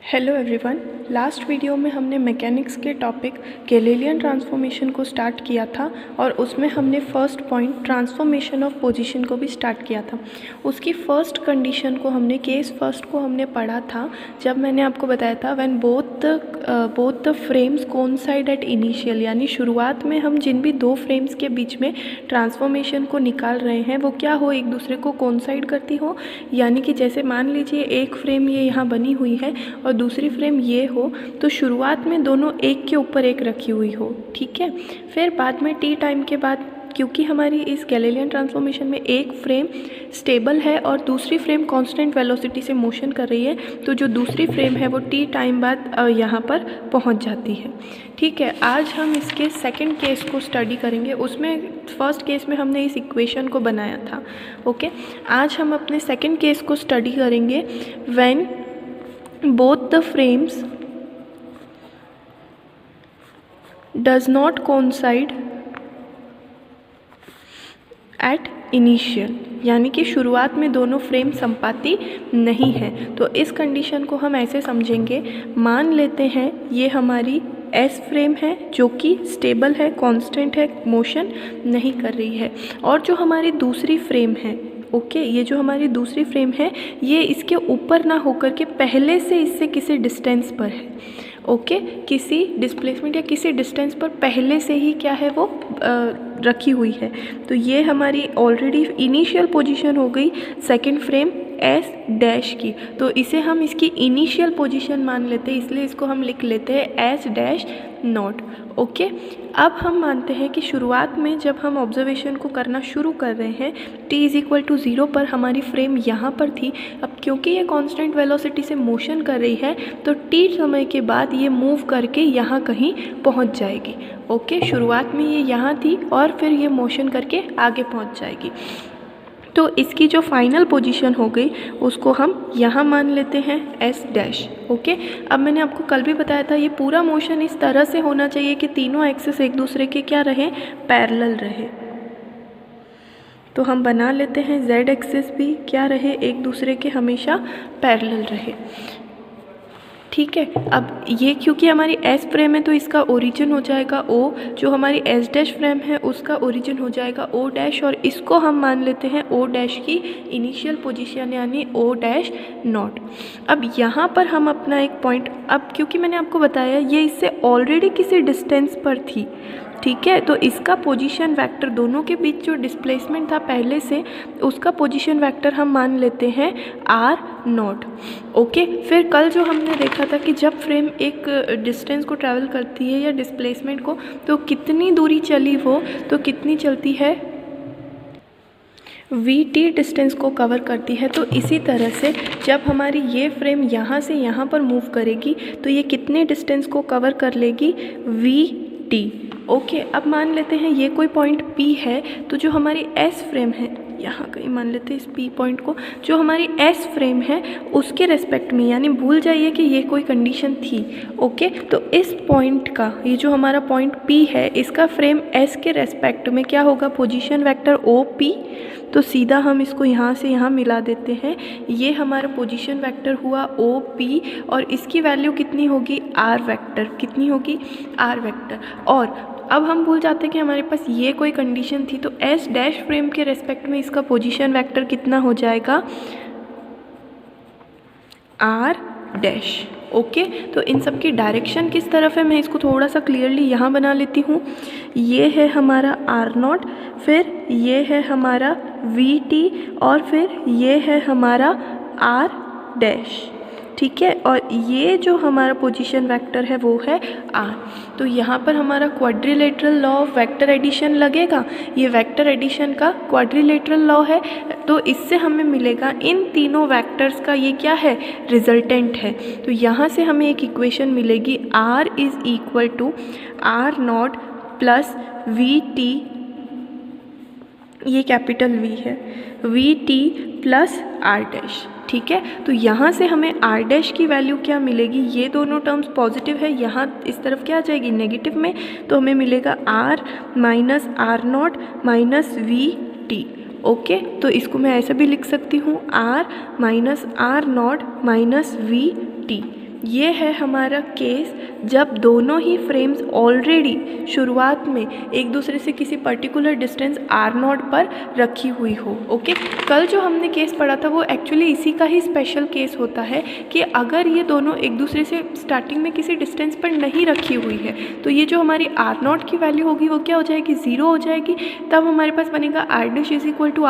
Hello everyone. Last video में हमने mechanics के टॉपिक गैलीलियन ट्रांसफॉर्मेशन को स्टार्ट किया था और उसमें हमने first point transformation of position को भी स्टार्ट किया था। उसकी फर्स्ट कंडीशन को हमने केस फर्स्ट को हमने पढ़ा था जब मैंने आपको बताया था when both the frames coincide at initial, यानी शुरुआत में हम जिन भी दो फ्रेम्स के बीच में ट्रांसफॉर्मेशन को निकाल रहे हैं वो क्या हो, एक दूसरे को कोइंसाइड करती हो। यानी कि जैसे मान लीजिए एक फ्रेम ये यहाँ बनी हुई है और दूसरी फ्रेम ये हो, तो शुरुआत में दोनों एक के ऊपर एक रखी हुई हो, ठीक है। फिर बाद में टी टाइम के बाद, क्योंकि हमारी इस गैलीलियन ट्रांसफॉर्मेशन में एक फ्रेम स्टेबल है और दूसरी फ्रेम कांस्टेंट वेलोसिटी से मोशन कर रही है, तो जो दूसरी फ्रेम है वो टी टाइम बाद यहाँ पर पहुँच जाती है, ठीक है। आज हम इसके सेकंड केस को स्टडी करेंगे। उसमें फर्स्ट केस में हमने इस इक्वेशन को बनाया था, ओके। आज हम अपने सेकंड केस को स्टडी करेंगे when both the frames does not coincide at initial, यानी कि शुरुआत में दोनों फ्रेम संपाती नहीं है। तो इस कंडीशन को हम ऐसे समझेंगे, मान लेते हैं ये हमारी एस फ्रेम है जो कि स्टेबल है, कांस्टेंट है, मोशन नहीं कर रही है, और जो हमारी दूसरी फ्रेम है, ओके, ये जो हमारी दूसरी फ्रेम है ये इसके ऊपर ना होकर के पहले से इससे किसी डिस्टेंस पर है, ओके, किसी डिस्प्लेसमेंट या किसी डिस्टेंस पर पहले से ही क्या है वो रखी हुई है। तो ये हमारी ऑलरेडी इनिशियल पोजीशन हो गई सेकंड फ्रेम एस डैश की, तो इसे हम इसकी इनिशियल पोजीशन मान लेते हैं, इसलिए इसको हम लिख लेते हैं एस डैश नॉट, ओके। अब हम मानते हैं कि शुरुआत में जब हम ऑब्जर्वेशन को करना शुरू कर रहे हैं t इज़ इक्वल टू 0 पर हमारी फ्रेम यहाँ पर थी। अब क्योंकि ये कांस्टेंट वेलोसिटी से मोशन कर रही है तो t समय के बाद ये मूव करके यहाँ कहीं पहुँच जाएगी, ओके। शुरुआत में ये यहाँ थी और फिर ये मोशन करके आगे पहुँच जाएगी। तो इसकी जो फाइनल पोजीशन हो गई उसको हम यहाँ मान लेते हैं एस डैश, ओके। अब मैंने आपको कल भी बताया था ये पूरा मोशन इस तरह से होना चाहिए कि तीनों एक्सिस एक दूसरे के क्या रहे, पैरेलल रहे। तो हम बना लेते हैं जेड एक्सिस भी क्या रहे, एक दूसरे के हमेशा पैरेलल रहे, ठीक है। अब ये क्योंकि हमारी एस फ्रेम है तो इसका ओरिजिन हो जाएगा ओ, जो हमारी एस डैश फ्रेम है उसका ओरिजिन हो जाएगा ओ डैश, और इसको हम मान लेते हैं ओ डैश की इनिशियल पोजीशन यानी ओ डैश नॉट। अब यहाँ पर हम अपना एक पॉइंट, अब क्योंकि मैंने आपको बताया ये इससे ऑलरेडी किसी डिस्टेंस पर थी, ठीक है, तो इसका पोजीशन वेक्टर, दोनों के बीच जो डिस्प्लेसमेंट था पहले से उसका पोजीशन वेक्टर हम मान लेते हैं आर नॉट, ओके। फिर कल जो हमने देखा था कि जब फ्रेम एक डिस्टेंस को ट्रैवल करती है या डिस्प्लेसमेंट को, तो कितनी दूरी चली वो, तो कितनी चलती है, वी टी डिस्टेंस को कवर करती है। तो इसी तरह से जब हमारी ये फ्रेम यहाँ से यहाँ पर मूव करेगी तो ये कितने डिस्टेंस को कवर कर लेगी, वी टी, ओके। अब मान लेते हैं ये कोई पॉइंट P है, तो जो हमारी S फ्रेम है, यहाँ कहीं मान लेते हैं इस P पॉइंट को, जो हमारी S फ्रेम है उसके रेस्पेक्ट में, यानी भूल जाइए कि ये कोई कंडीशन थी, ओके। तो इस पॉइंट का, ये जो हमारा पॉइंट P है इसका फ्रेम S के रेस्पेक्ट में क्या होगा, पोजीशन वेक्टर OP। तो सीधा हम इसको यहाँ से यहाँ मिला देते हैं, ये हमारा पोजीशन वेक्टर हुआ OP और इसकी वैल्यू कितनी होगी, R वेक्टर, कितनी होगी, R वेक्टर। और अब हम भूल जाते हैं कि हमारे पास ये कोई कंडीशन थी, तो एस डैश फ्रेम के रेस्पेक्ट में इसका पोजीशन वेक्टर कितना हो जाएगा, आर डैश, ओके। तो इन सब की डायरेक्शन किस तरफ है मैं इसको थोड़ा सा क्लियरली यहाँ बना लेती हूँ। ये है हमारा आर नॉट, फिर ये है हमारा वी टी और फिर ये है हमारा आर डैश, ठीक है। और ये जो हमारा पोजीशन वेक्टर है वो है आर। तो यहाँ पर हमारा quadrilateral law of vector addition लगेगा, ये वेक्टर एडिशन का क्वाड्रिलेटरल लॉ है, तो इससे हमें मिलेगा इन तीनों वेक्टर्स का ये क्या है, रिजल्टेंट है। तो यहाँ से हमें एक इक्वेशन मिलेगी, R is equal to R naught plus V T, ये कैपिटल वी है, V T plus R dash, ठीक है। तो यहाँ से हमें आर डैश की वैल्यू क्या मिलेगी, ये दोनों टर्म्स पॉजिटिव है, यहाँ इस तरफ क्या आ जाएगी, नेगेटिव में, तो हमें मिलेगा R minus R naught minus V T, okay. तो इसको मैं ऐसे भी लिख सकती हूँ, R minus R naught minus V T, ये है हमारा केस जब दोनों ही फ्रेम्स ऑलरेडी शुरुआत में एक दूसरे से किसी पर्टिकुलर डिस्टेंस r0 पर रखी हुई हो। ओके, कल जो हमने केस पढ़ा था वो एक्चुअली इसी का ही स्पेशल केस होता है कि अगर ये दोनों एक दूसरे से स्टार्टिंग में किसी डिस्टेंस पर नहीं रखी हुई है तो ये जो हमारी r0 की वैल्यू होगी वो क्या हो जाएगी, 0 हो जाएगी। तब हमारे पास बनेगा r' =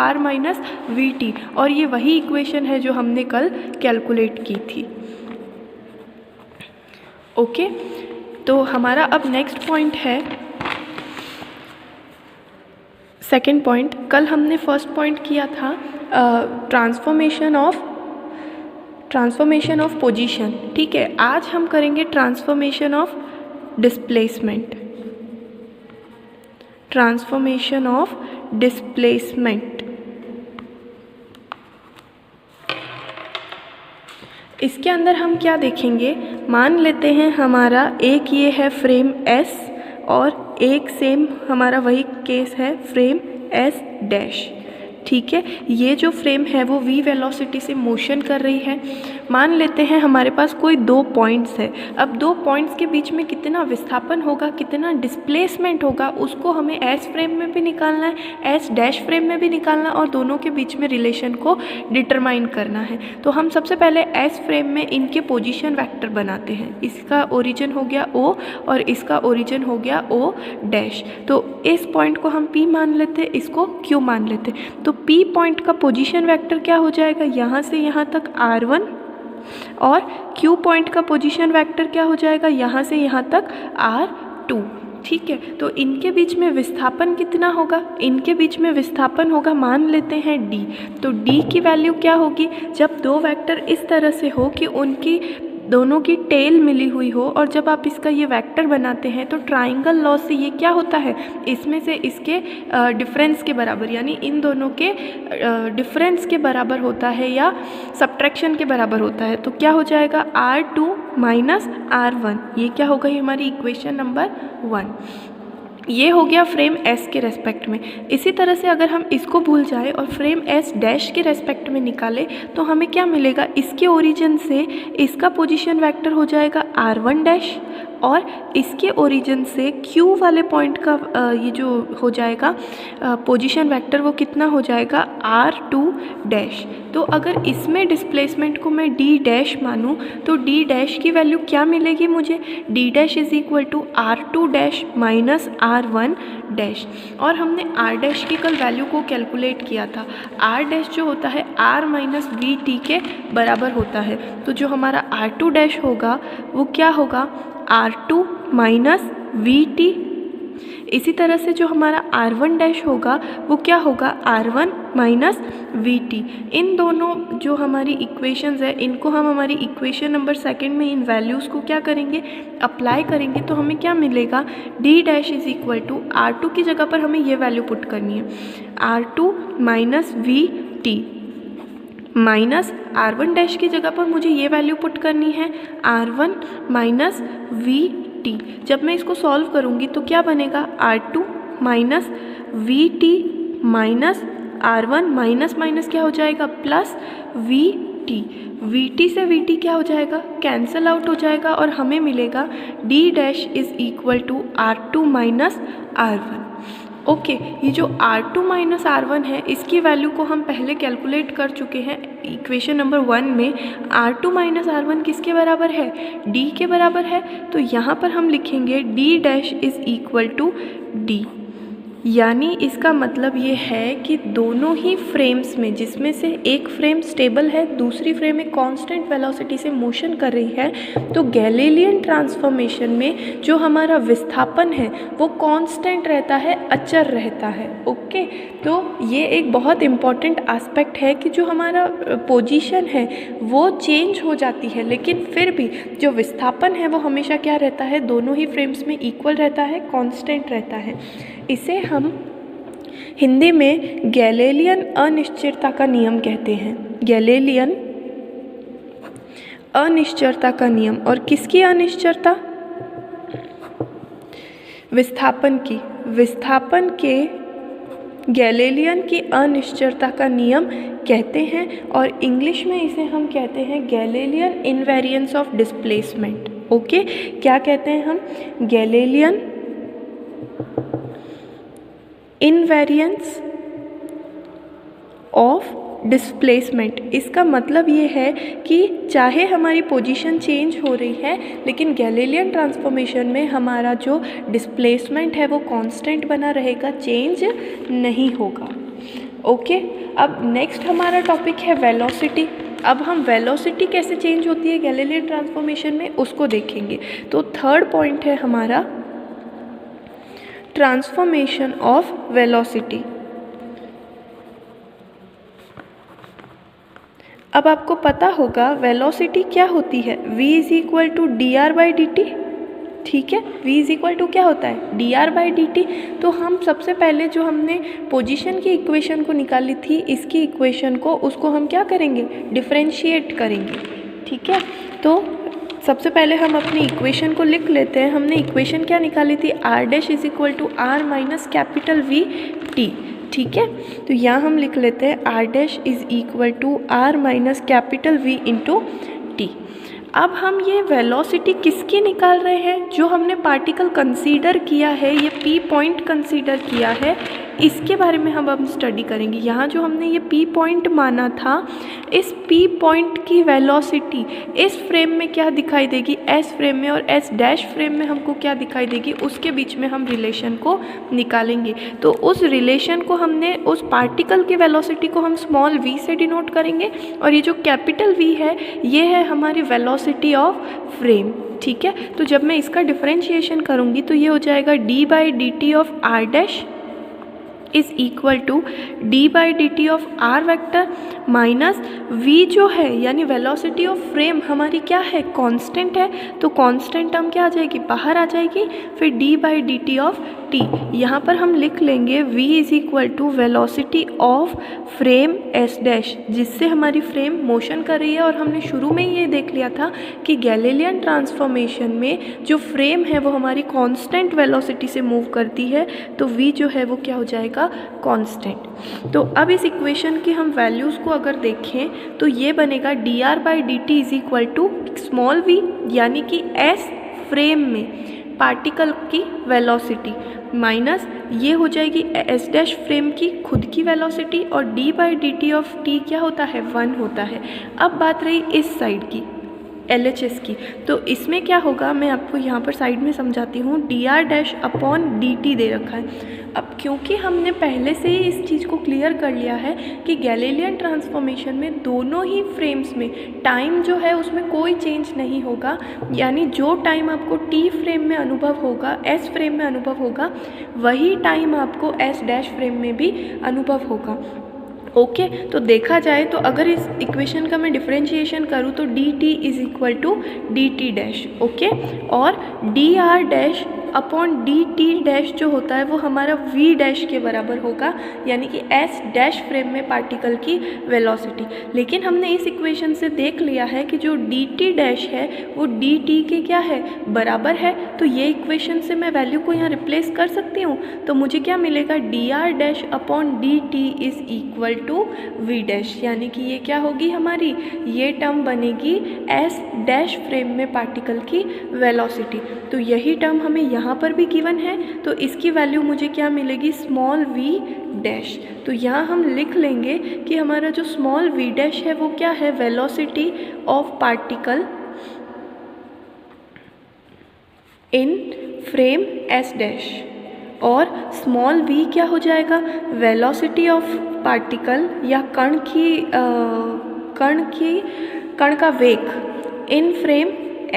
r माइनस vt, और ये वही इक्वेशन है जो हमने कल कैलकुलेट की थी। ओके, तो हमारा अब नेक्स्ट पॉइंट है सेकंड पॉइंट। कल हमने फर्स्ट पॉइंट किया था ट्रांसफॉर्मेशन ऑफ पोजीशन। ठीक है, आज हम करेंगे ट्रांसफॉर्मेशन ऑफ डिस्प्लेसमेंट। इसके अंदर हम क्या देखेंगे, मान लेते हैं हमारा एक ये है फ्रेम S और एक सेम हमारा वही केस है फ्रेम S'। ठीक है, ये जो फ्रेम है वो v वेलोसिटी से मोशन कर रही है। मान लेते हैं हमारे पास कोई 2 पॉइंट्स है। अब 2 पॉइंट्स के बीच में कितना विस्थापन होगा, कितना डिस्प्लेसमेंट होगा, उसको हमें S फ्रेम में भी निकालना है, S' फ्रेम में भी निकालना है और दोनों के बीच में रिलेशन को डिटरमाइन करना है। तो हम सबसे पहले S फ्रेम में इनके पोजीशन वेक्टर बनाते हैं। इसका ओरिजिन हो गया O और इसका ओरिजिन हो गया O'। तो इस पॉइंट को हम P मान लेते, इसको Q मान लेते। तो P पॉइंट का पोजीशन वेक्टर क्या हो जाएगा, यहाँ से यहाँ तक r1, और Q पॉइंट का पोजीशन वेक्टर क्या हो जाएगा, यहाँ से यहाँ तक r2। ठीक है, तो इनके बीच में विस्थापन कितना होगा, इनके बीच में विस्थापन होगा मान लेते हैं d। तो d की वैल्यू क्या होगी, जब 2 वेक्टर इस तरह से हो कि उनकी दोनों की टेल मिली हुई हो, और जब आप इसका ये वेक्टर बनाते हैं तो ट्राइंगल लॉ से ये क्या होता है, इसमें से इसके डिफरेंस के बराबर, यानी इन दोनों के डिफरेंस के बराबर होता है या सब्ट्रैक्शन के बराबर होता है। तो क्या हो जाएगा, r2 माइनस r1। ये क्या होगा, ये हमारी इक्वेशन नंबर 1। ये हो गया फ्रेम S के रेस्पेक्ट में। इसी तरह से अगर हम इसको भूल जाए और फ्रेम S' के रेस्पेक्ट में निकाले तो हमें क्या मिलेगा, इसके ओरिजिन से इसका पोजीशन वेक्टर हो जाएगा r1' और इसके ओरिजिन से Q वाले पॉइंट का ये जो हो जाएगा पोजीशन वेक्टर वो कितना हो जाएगा, r2'। तो अगर इसमें डिस्प्लेसमेंट को मैं d' मानूँ तो d' की वैल्यू क्या मिलेगी मुझे, d' = r2' माइनस r1'। और हमने r' की कल वैल्यू को कैलकुलेट किया था। r' जो होता है r माइनस vt के बराबर होता है। तो जो हमारा r2' होगा वो क्या होगा, r2 माइनस vt। इसी तरह से जो हमारा r1' होगा वो क्या होगा, r1 माइनस vt। इन दोनों जो हमारी इक्वेशंस है इनको हम हमारी इक्वेशन नंबर 2 में इन वैल्यूज़ को क्या करेंगे, अप्लाई करेंगे। तो हमें क्या मिलेगा, d' = r2 की जगह पर हमें ये वैल्यू पुट करनी है, r2 minus vt, minus r1' की जगह पर मुझे ये वैल्यू पुट करनी है, r1 माइनस vt। जब मैं इसको सॉल्व करूँगी तो क्या बनेगा, r2 minus vt minus r1, minus minus क्या हो जाएगा, प्लस vt। vt से vt क्या हो जाएगा, कैंसल आउट हो जाएगा और हमें मिलेगा d' = r2 minus r1। Okay, ये जो r2 माइनस r1 है इसकी वैल्यू को हम पहले कैलकुलेट कर चुके हैं इक्वेशन नंबर 1 में। r2 माइनस r1 किसके बराबर है, d के बराबर है। तो यहाँ पर हम लिखेंगे d' = d, यानी इसका मतलब ये है कि दोनों ही फ्रेम्स में, जिसमें से एक फ्रेम स्टेबल है, दूसरी फ्रेम एक कांस्टेंट वेलोसिटी से मोशन कर रही है, तो गैलीलियन ट्रांसफॉर्मेशन में जो हमारा विस्थापन है वो कांस्टेंट रहता है, अचर रहता है। ओके, तो ये एक बहुत इम्पॉर्टेंट एस्पेक्ट है कि जो हमारा पोजीशन है वो चेंज हो जाती है, लेकिन फिर भी जो विस्थापन है वो हमेशा क्या रहता है, दोनों ही फ्रेम्स में इक्वल रहता है, कांस्टेंट रहता है। इसे हम हिंदी में गैलीलियन अनिश्चरता का नियम कहते हैं। गैलीलियन अनिश्चरता का नियम। और किसकी अनिश्चरता, विस्थापन की। विस्थापन के गैलीलियन की अनिश्चरता का नियम कहते हैं, और इंग्लिश में इसे हम कहते हैं Galilean invariance of displacement. Okay, क्या कहते हैं हम? Galilean invariance of displacement. इसका मतलब ये है कि चाहे हमारी पोजीशन चेंज हो रही है, लेकिन गैलीलियन ट्रांसफॉर्मेशन में हमारा जो डिस्प्लेसमेंट है वो कांस्टेंट बना रहेगा, चेंज नहीं होगा। ओके, अब नेक्स्ट हमारा टॉपिक है वेलोसिटी। अब हम वेलोसिटी कैसे चेंज होती है गैलीलियन ट्रांसफॉर्मेशन में उसको देखेंगे। तो थर्ड पॉइंट है हमारा ट्रांसफॉर्मेशन ऑफ वेलोसिटी। अब आपको पता होगा वेलोसिटी क्या होती है, v is equal to D R by D T. ठीक है, v इज इक्वल टू क्या होता है, D R by D T. तो हम सबसे पहले जो हमने पोजीशन की इक्वेशन को निकाली थी, इसकी इक्वेशन को, उसको हम क्या करेंगे, डिफरेंशिएट करेंगे। ठीक है, तो सबसे पहले हम अपनी इक्वेशन को लिख लेते हैं। हमने इक्वेशन क्या निकाली थी, R dash is equal to R minus capital V T. ठीक है, तो यहाँ हम लिख लेते हैं R dash is equal to R minus capital V into T. अब हम ये वेलोसिटी किसकी निकाल रहे हैं, जो हमने पार्टिकल कंसीडर किया है, ये पी पॉइंट कंसीडर किया है, इसके बारे में हम अब स्टडी करेंगे। यहाँ जो हमने ये पी पॉइंट माना था, इस पी पॉइंट की वेलोसिटी इस फ्रेम में क्या दिखाई देगी, एस फ्रेम में, और एस डैश फ्रेम में हमको क्या दिखाई देगी, उसके बीच में हम रिलेशन को निकालेंगे। तो उस रिलेशन को हमने, उस पार्टिकल की वेलोसिटी को हम स्मॉल v से डिनोट करेंगे, और ये जो कैपिटल V है ये है हमारी वेलोसिटी ऑफ फ्रेम। ठीक है, तो जब मैं इसका डिफरेंशिएशन करूँगी तो ये हो जाएगा d by D T of R dash is equal to D by D T of R vector minus v जो है, यानी वेलोसिटी ऑफ फ्रेम हमारी क्या है, कांस्टेंट है, तो कांस्टेंट टर्म क्या आ जाएगी, बाहर आ जाएगी, फिर d by D T of t। यहाँ पर हम लिख लेंगे v is equal to velocity of frame s dash, जिससे हमारी फ्रेम मोशन कर रही है। और हमने शुरू में ही ये देख लिया था कि गैलीलियन ट्रांसफॉर्मेशन में जो फ्रेम है वो हमारी कांस्टेंट वेलोसिटी से मूव करती है, तो v जो है वो क्या हो जाएगा, कांस्टेंट। तो अब इस इक्वेशन की हम वैल्यूज़ को अगर देखें तो ये बनेगा D R by D T is equal to small v, यानी कि s फ्रेम में पार्टिकल की वेलोसिटी, माइनस ये हो जाएगी एस डैश फ्रेम की खुद की वेलोसिटी, और d by D T of t क्या होता है, 1 होता है। अब बात रही इस साइड की, LHS की, तो इसमें क्या होगा, मैं आपको यहाँ पर साइड में समझाती हूँ। D are dash upon D t दे रखा है। अब क्योंकि हमने पहले से ही इस चीज़ को क्लियर कर लिया है कि गैलीलियन ट्रांसफॉर्मेशन में दोनों ही फ्रेम्स में टाइम जो है उसमें कोई चेंज नहीं होगा, यानी जो टाइम आपको T फ्रेम में अनुभव होगा, S फ्रेम में अनुभव होगा, वही टाइम आपको S डैश फ्रेम में भी अनुभव होगा। ओके, तो देखा जाए तो अगर इस इक्वेशन का मैं डिफरेंशिएशन करूँ तो d T is equal to d t dash. Okay, और d are dash upon D t dash जो होता है वो हमारा वी डैश के बराबर होगा, यानी कि एस डैश फ्रेम में पार्टिकल की वेलोसिटी। लेकिन हमने इस इक्वेशन से देख लिया है कि जो डी टी डैश है वो डी टी के क्या है, बराबर है। तो ये इक्वेशन से मैं वैल्यू को यहाँ रिप्लेस कर सकती हूँ, तो मुझे क्या मिलेगा, D are dash upon D T is equal to V dash, यानी कि ये क्या होगी हमारी, ये टर्म बनेगी एस डैश फ्रेम में पार्टिकल की वेलोसिटी। तो यही टर्म हमें यहाँ पर भी गिवन है, तो इसकी वैल्यू मुझे क्या मिलेगी, स्मॉल वी डैश। तो यहाँ हम लिख लेंगे कि हमारा जो स्मॉल वी डैश है वो क्या है, velocity of particle in frame S dash, और स्मॉल v क्या हो जाएगा, वेलोसिटी ऑफ पार्टिकल या कण का वेग इन फ्रेम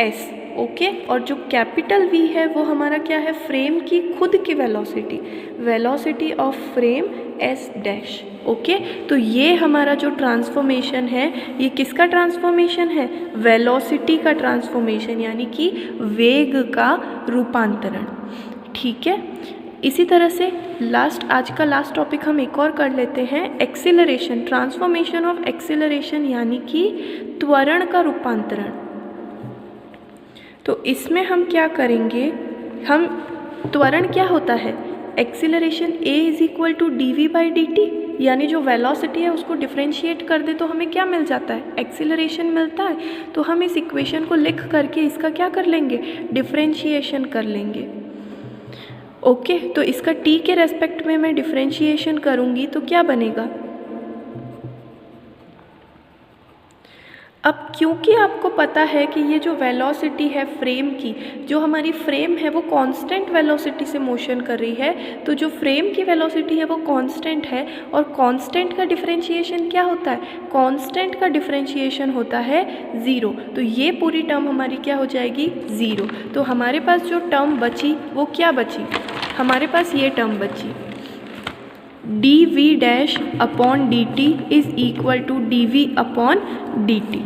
s। ओके, और जो कैपिटल V है वो हमारा क्या है, फ्रेम की खुद की velocity, velocity of frame s dash. Okay, तो ये हमारा जो ट्रांसफॉर्मेशन है ये किसका ट्रांसफॉर्मेशन है, वेलोसिटी का ट्रांसफॉर्मेशन, यानी कि वेग का रूपांतरण। ठीक है, इसी तरह से आज का लास्ट टॉपिक हम एक और कर लेते हैं, एक्सीलरेशन, ट्रांसफॉर्मेशन ऑफ एक्सीलरेशन, यानी कि त्वरण का रूपांतरण। तो इसमें हम क्या करेंगे, हम त्वरण क्या होता है, acceleration a is equal to dv/dt, यानी जो वेलोसिटी है उसको डिफ्रेंशिएट कर दे तो हमें क्या मिल जाता है, एक्सीलरेशन मिलता है। तो हम इस इक्वेशन को लिख करके इसका क्या कर लेंगे, डिफ्रेंशिएशन कर लेंगे। ओके, तो इसका t के रेस्पेक्ट में मैं डिफ्रेंशिएशन करूँगी तो क्या बनेगा। अब क्योंकि आपको पता है कि ये जो वेलोसिटी है फ्रेम की, जो हमारी फ्रेम है वो कांस्टेंट वेलोसिटी से मोशन कर रही है, तो जो फ्रेम की वेलोसिटी है वो कांस्टेंट है, और कांस्टेंट का डिफरेंशिएशन क्या होता है, कांस्टेंट का डिफरेंशिएशन होता है 0। तो ये पूरी टर्म हमारी क्या हो जाएगी, 0। तो हमारे पास जो टर्म बची वो क्या बची, हमारे पास ये टर्म बची, dv'/dt is equal to dv/dt।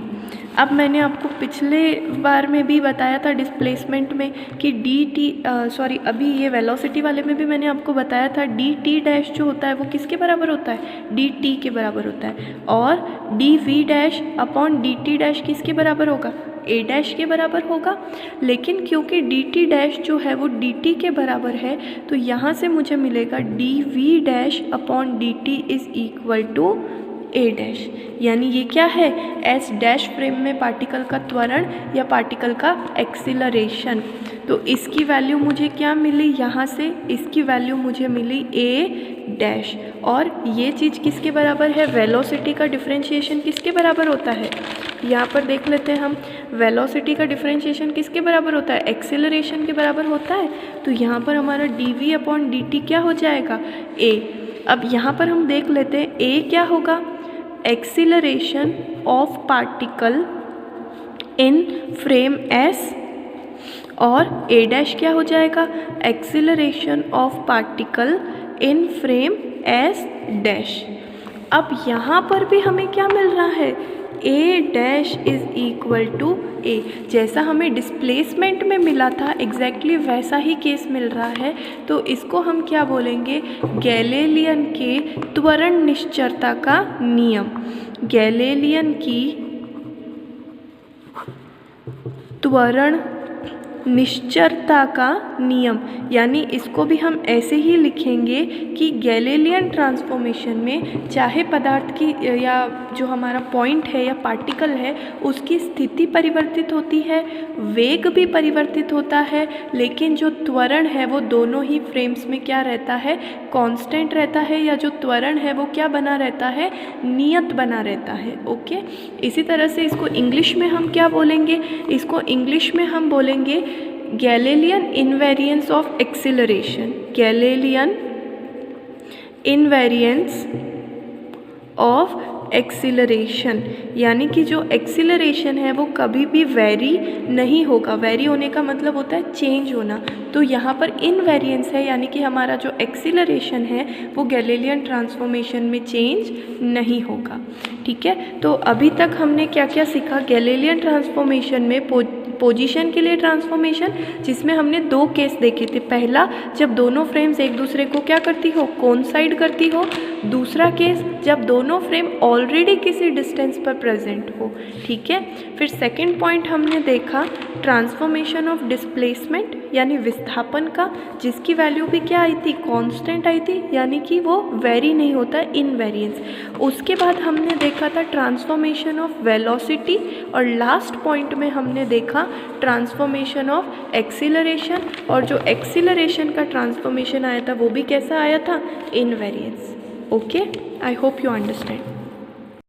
अब मैंने आपको पिछले बार में भी बताया था डिस्प्लेसमेंट में कि अभी ये वेलोसिटी वाले में भी मैंने आपको बताया था dt' जो होता है वो किसके बराबर होता है, dt के बराबर होता है, और dv'/dt' किसके बराबर होगा, a' के बराबर होगा। लेकिन क्योंकि dt' जो है वो dt के बराबर है, तो यहाँ से मुझे मिलेगा dv'/dt is equal to a', यानी ये क्या है, s' फ्रेम में पार्टिकल का त्वरण या पार्टिकल का एक्सीलरेशन। तो इसकी वैल्यू मुझे क्या मिली, यहाँ से इसकी वैल्यू मुझे मिली a', और ये चीज़ किसके बराबर है, वेलोसिटी का डिफरेंशिएशन किसके बराबर होता है, यहाँ पर देख लेते हैं हम, वेलोसिटी का डिफरेंशिएशन किसके बराबर होता है, एक्सीलरेशन के बराबर होता है। तो यहाँ पर हमारा dv/dt क्या हो जाएगा, a। अब यहाँ पर हम देख लेते हैं a क्या होगा, acceleration of particle in frame s, और a' क्या हो जाएगा, acceleration of particle in frame s'। अब यहाँ पर भी हमें क्या मिल रहा है, a' is equal to a। जैसा हमें डिस्प्लेसमेंट में मिला था एग्जैक्टली वैसा ही केस मिल रहा है। तो इसको हम क्या बोलेंगे, गैलीलियन के त्वरण निश्चरता का नियम, गैलीलियन की त्वरण निश्चरता का नियम, यानी इसको भी हम ऐसे ही लिखेंगे कि गैलीलियन ट्रांसफॉर्मेशन में चाहे पदार्थ की या जो हमारा पॉइंट है या पार्टिकल है उसकी स्थिति परिवर्तित होती है, वेग भी परिवर्तित होता है, लेकिन जो त्वरण है वो दोनों ही फ्रेम्स में क्या रहता है, कांस्टेंट रहता है, या जो त्वरण है वो क्या बना रहता है, नियत बना रहता है। ओके, इसी तरह से इसको इंग्लिश में हम क्या बोलेंगे, इसको इंग्लिश में हम बोलेंगे Galilean invariance of acceleration, Galilean invariance of acceleration, यानी कि जो एक्सीलरेशन है वो कभी भी वेरी नहीं होगा। वेरी होने का मतलब होता है चेंज होना, तो यहाँ पर इनवेरिएंस है, यानी कि हमारा जो एक्सीलरेशन है वो गैलीलियन ट्रांसफॉर्मेशन में चेंज नहीं होगा। ठीक है, तो अभी तक हमने क्या क्या सीखा, गैलीलियन ट्रांसफॉर्मेशन में पोजीशन के लिए ट्रांसफॉर्मेशन, जिसमें हमने दो केस देखे थे। पहला, जब दोनों फ्रेम्स एक दूसरे को क्या करती हो, कोइंसाइड करती हो। दूसरा केस, जब दोनों फ्रेम ऑलरेडी किसी डिस्टेंस पर प्रेजेंट हो। ठीक है, फिर सेकंड पॉइंट हमने देखा ट्रांसफॉर्मेशन ऑफ डिस्प्लेसमेंट, यानी विस्थापन का, जिसकी वैल्यू भी क्या आई थी, कांस्टेंट आई थी, यानी कि वो वेरी नहीं होता, इनवेरिएंस। उसके बाद हमने देखा था ट्रांसफॉर्मेशन ऑफ वेलोसिटी, और लास्ट पॉइंट में हमने देखा ट्रांसफॉर्मेशन ऑफ एक्सीलरेशन, और जो एक्सीलरेशन का ट्रांसफॉर्मेशन आया था वो भी कैसा आया था, invariance. Okay, I hope you understand.